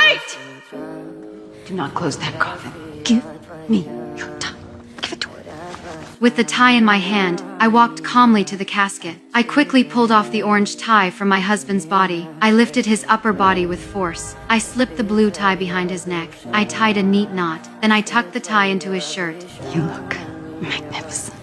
Wait! Do not close that coffin. Give me your tie. Give it to her. With the tie in my hand, I walked calmly to the casket. I quickly pulled off the orange tie from my husband's body. I lifted his upper body with force. I slipped the blue tie behind his neck. I tied a neat knot. Then I tucked the tie into his shirt. You look magnificent.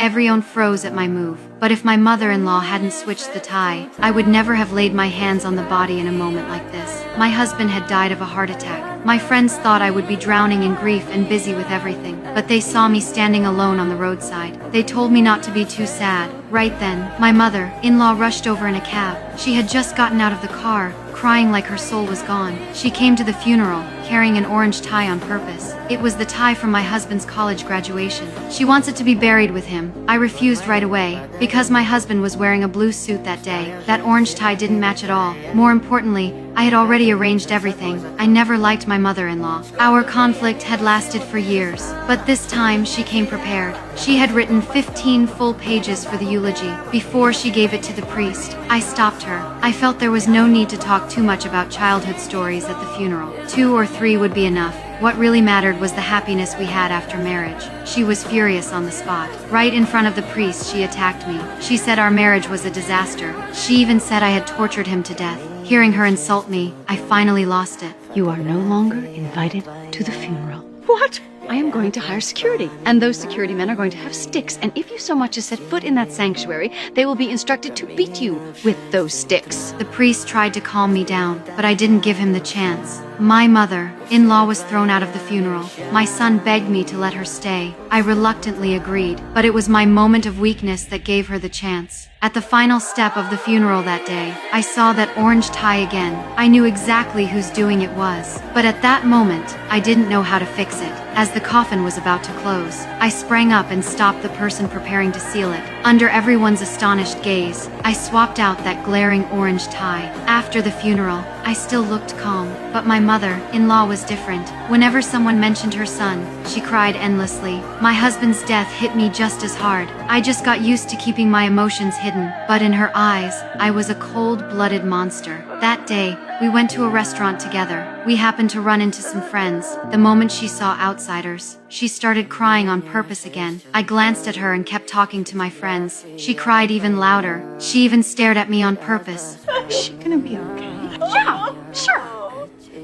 Everyone froze at my move, but if my mother-in-law hadn't switched the tie, I would never have laid my hands on the body in a moment like this. My husband had died of a heart attack. My friends thought I would be drowning in grief and busy with everything, but they saw me standing alone on the roadside. They told me not to be too sad. Right then, my mother-in-law rushed over in a cab. She had just gotten out of the car, crying like her soul was gone. She came to the funeral, carrying an orange tie on purpose. It was the tie from my husband's college graduation. She wants it to be buried with him. I refused right away, because my husband was wearing a blue suit that day. That orange tie didn't match at all. More importantly, I had already arranged everything. I never liked my mother-in-law. Our conflict had lasted for years, but this time she came prepared. She had written 15 full pages for the eulogy. Before she gave it to the priest, I stopped her. I felt there was no need to talk too much about childhood stories at the funeral. 2 or 3 would be enough. What really mattered was the happiness we had after marriage. She was furious on the spot. Right in front of the priest, she attacked me. She said our marriage was a disaster. She even said I had tortured him to death. Hearing her insult me, I finally lost it. You are no longer invited to the funeral. What? I am going to hire security, and those security men are going to have sticks, and if you so much as set foot in that sanctuary, they will be instructed to beat you with those sticks. The priest tried to calm me down, but I didn't give him the chance. My mother-in-law was thrown out of the funeral. My son begged me to let her stay. I reluctantly agreed, but it was my moment of weakness that gave her the chance. At the final step of the funeral that day, I saw that orange tie again. I knew exactly whose doing it was, but at that moment, I didn't know how to fix it. As the coffin was about to close, I sprang up and stopped the person preparing to seal it. Under everyone's astonished gaze, I swapped out that glaring orange tie. After the funeral, I still looked calm, but my mother-in-law was different. Whenever someone mentioned her son, she cried endlessly. My husband's death hit me just as hard. I just got used to keeping my emotions hidden, but in her eyes, I was a cold-blooded monster. That day, we went to a restaurant together. We happened to run into some friends. The moment she saw outsiders, she started crying on purpose again. I glanced at her and kept talking to my friends. She cried even louder. She even stared at me on purpose. Is she gonna be okay? Yeah, sure.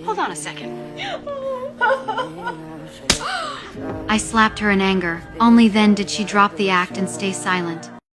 Hold on a second. I slapped her in anger. Only then did she drop the act and stay silent.